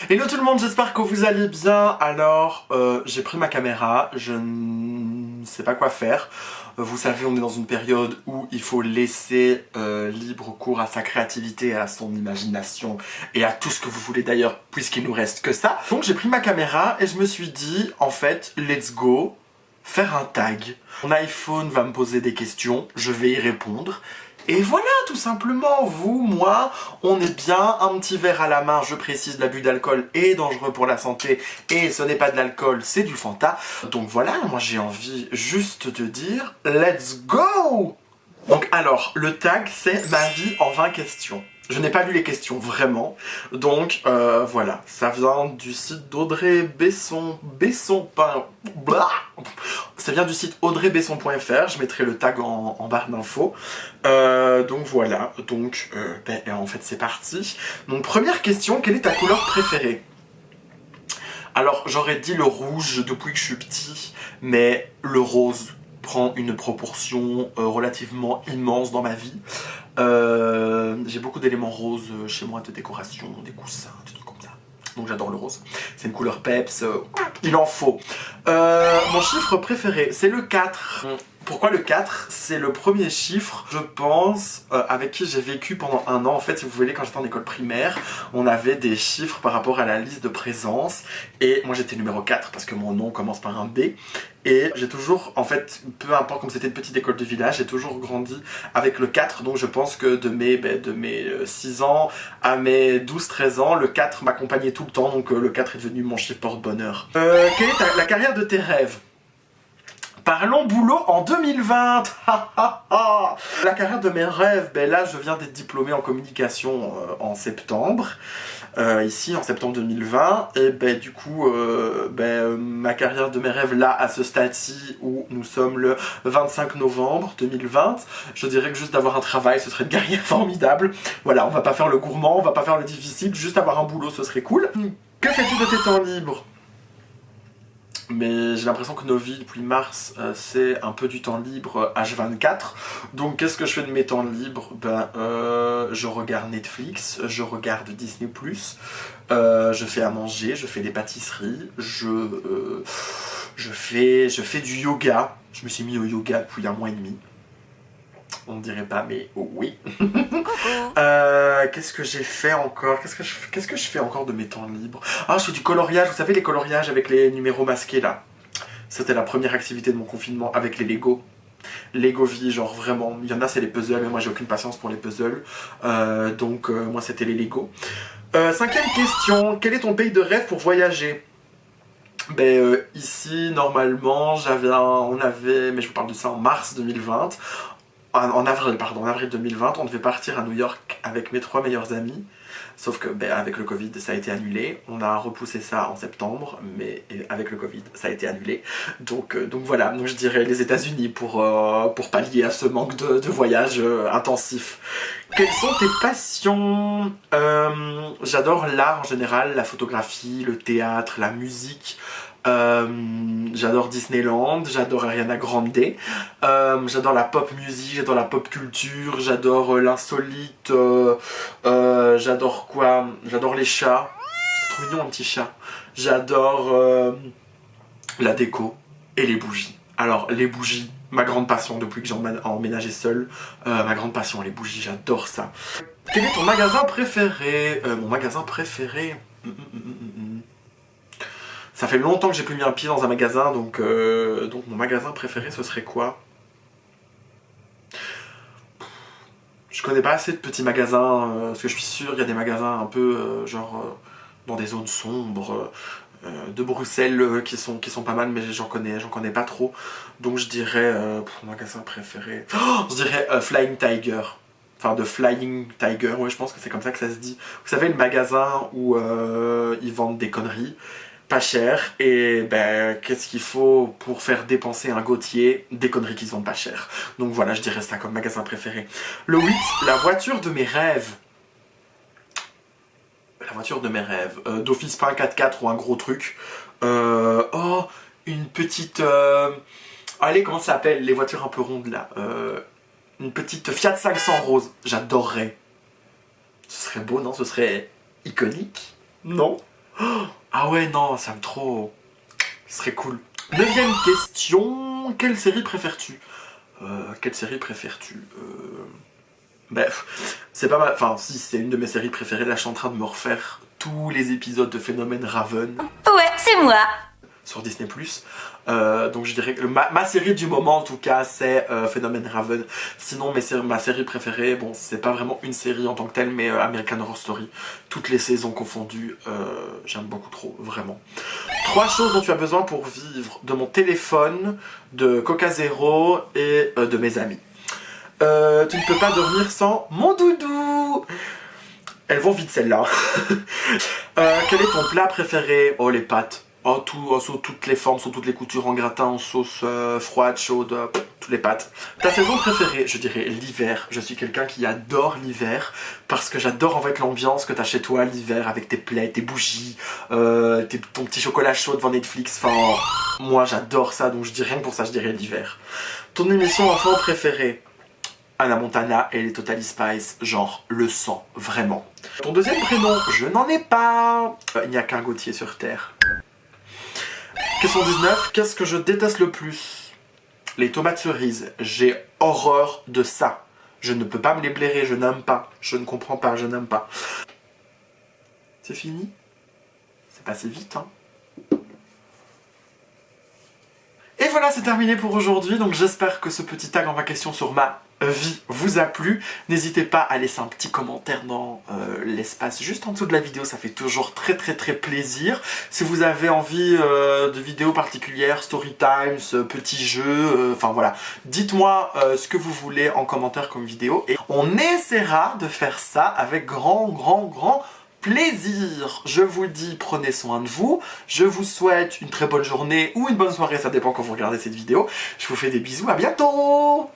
Hello tout le monde, j'espère que vous allez bien. Alors, j'ai pris ma caméra, je ne sais pas quoi faire. Vous savez, on est dans une période où il faut laisser libre cours à sa créativité, à son imagination et à tout ce que vous voulez d'ailleurs, puisqu'il nous reste que ça. Donc j'ai pris ma caméra et je me suis dit, en fait, let's go, faire un tag. Mon iPhone va me poser des questions, je vais y répondre. Et voilà, tout simplement, vous, moi, on est bien, un petit verre à la main, je précise, l'abus d'alcool est dangereux pour la santé, et ce n'est pas de l'alcool, c'est du Fanta. Donc voilà, moi j'ai envie juste de dire, let's go! Donc alors, le tag, c'est ma vie en 20 questions. Je n'ai pas lu les questions, vraiment. Donc, voilà. Ça vient du site d'Audrey Besson... Ça vient du site audreybesson.fr. Je mettrai le tag en barre d'infos. Donc, voilà. Donc, en fait, c'est parti. Donc, première question. Quelle est ta couleur préférée? Alors, j'aurais dit le rouge depuis que je suis petit, mais le rose prend une proportion relativement immense dans ma vie. J'ai beaucoup d'éléments roses chez moi, de décoration, des coussins, des trucs comme ça. Donc j'adore le rose. C'est une couleur peps, il en faut. Mon chiffre préféré, c'est le 4. Pourquoi le 4? C'est le premier chiffre, je pense, avec qui j'ai vécu pendant un an. En fait, si vous voulez, quand j'étais en école primaire, on avait des chiffres par rapport à la liste de présence. Et moi, j'étais numéro 4 parce que mon nom commence par un B. Et j'ai toujours, en fait, peu importe, comme c'était une petite école de village, j'ai toujours grandi avec le 4. Donc je pense que de mes 6 ans à mes 12-13 ans, le 4 m'accompagnait tout le temps. Donc le 4 est devenu mon chiffre porte-bonheur. Quelle est la carrière de tes rêves? Parlons boulot en 2020. La carrière de mes rêves, là je viens d'être diplômé en communication en septembre, ici en septembre 2020, et du coup ma carrière de mes rêves là à ce stade-ci où nous sommes le 25 novembre 2020, je dirais que juste d'avoir un travail ce serait une carrière formidable. Voilà, on va pas faire le gourmand, on va pas faire le difficile, juste avoir un boulot ce serait cool. Que fais-tu de tes temps libres? Mais j'ai l'impression que nos vies depuis mars, c'est un peu du temps libre H24. Donc qu'est-ce que je fais de mes temps libres? Je regarde Netflix, je regarde Disney+, je fais à manger, je fais des pâtisseries, je fais du yoga. Je me suis mis au yoga depuis 1 mois et demi. On ne dirait pas, mais oh oui. Qu'est-ce que j'ai fait encore? Qu'est-ce que je fais encore de mes temps libres? Ah, je fais du coloriage. Vous savez, les coloriages avec les numéros masqués, là. C'était la première activité de mon confinement avec les Lego. Lego vie, genre vraiment. Il y en a, c'est les puzzles, mais moi, j'ai aucune patience pour les puzzles. Donc, moi, c'était les Lego. 5e question. Quel est ton pays de rêve pour voyager? Ici, normalement, mais je vous parle de ça en mars 2020. En avril 2020, on devait partir à New York avec mes 3 meilleurs amis. Sauf que avec le Covid, ça a été annulé. On a repoussé ça en septembre, mais avec le Covid, ça a été annulé. Donc voilà, donc je dirais les États-Unis pour pallier à ce manque de voyage intensif. Quelles sont tes passions? J'adore l'art en général, la photographie, le théâtre, la musique. J'adore Disneyland, j'adore Ariana Grande, j'adore la pop music, j'adore la pop culture, j'adore l'insolite, j'adore quoi? J'adore les chats, c'est trop mignon un petit chat. J'adore la déco et les bougies. Alors les bougies, ma grande passion depuis que j'ai emménagé seul, ma grande passion les bougies, j'adore ça. Quel est ton magasin préféré? Mon magasin préféré... Ça fait longtemps que j'ai plus mis un pied dans un magasin, donc mon magasin préféré ce serait quoi? Je connais pas assez de petits magasins, parce que je suis sûr qu'il y a des magasins un peu dans des zones sombres de Bruxelles qui sont pas mal, mais j'en connais pas trop. Donc je dirais, mon magasin préféré, je dirais Flying Tiger. Enfin, de Flying Tiger, ouais, je pense que c'est comme ça que ça se dit. Vous savez, le magasin où ils vendent des conneries pas cher, et qu'est-ce qu'il faut pour faire dépenser un Gautier? Des conneries qui se vendent pas cher. Donc voilà, je dirais ça comme magasin préféré. Le 8, la voiture de mes rêves. La voiture de mes rêves. D'office pas un 4x4 ou un gros truc. Oh, une petite... Allez, comment ça s'appelle? Les voitures un peu rondes là. Une petite Fiat 500 rose. J'adorerais. Ce serait beau, non? Ce serait iconique? Non? Oh, ah ouais, non, ça me trop... Ce serait cool. 9e question, quelle série préfères-tu? Quelle série préfères-tu? Bref, c'est pas mal. Enfin, si, c'est une de mes séries préférées. Là, je suis en train de me refaire tous les épisodes de Phénomène Raven. Ouais, c'est moi. Sur Disney+. Donc je dirais que ma série du moment en tout cas c'est Phénomène Raven. Sinon ma série préférée, bon c'est pas vraiment une série en tant que telle mais American Horror Story. Toutes les saisons confondues, j'aime beaucoup trop, vraiment. 3 choses dont tu as besoin pour vivre: de mon téléphone, de Coca Zéro et de mes amis. Tu ne peux pas dormir sans mon doudou. Elles vont vite celles-là. Quel est ton plat préféré? Oh les pâtes. Oh, sous toutes les formes, sous toutes les coutures, en gratin, en sauce froide, chaude, toutes les pâtes. Ta saison préférée? Je dirais l'hiver. Je suis quelqu'un qui adore l'hiver parce que j'adore en fait l'ambiance que t'as chez toi l'hiver avec tes plaids, tes bougies, ton petit chocolat chaud devant Netflix. Enfin, moi j'adore ça, donc je dis rien que pour ça, je dirais l'hiver. Ton émission enfant préférée? Hannah Montana et les Totally Spice, genre le sang, vraiment. Ton deuxième prénom? Je n'en ai pas. Il n'y a qu'un Gauthier sur Terre. Question 19, qu'est-ce que je déteste le plus? Les tomates cerises, j'ai horreur de ça. Je ne peux pas me les blairer, je n'aime pas. Je ne comprends pas, je n'aime pas. C'est fini? C'est passé vite, hein? Et voilà, c'est terminé pour aujourd'hui, donc j'espère que ce petit tag en ma question sur ma vie vous a plu. N'hésitez pas à laisser un petit commentaire dans l'espace juste en dessous de la vidéo, ça fait toujours très plaisir. Si vous avez envie de vidéos particulières, story times, petits jeux, enfin voilà, dites-moi ce que vous voulez en commentaire comme vidéo et on essaiera de faire ça avec grand plaisir. Je vous dis, prenez soin de vous. Je vous souhaite une très bonne journée ou une bonne soirée, ça dépend quand vous regardez cette vidéo. Je vous fais des bisous, à bientôt!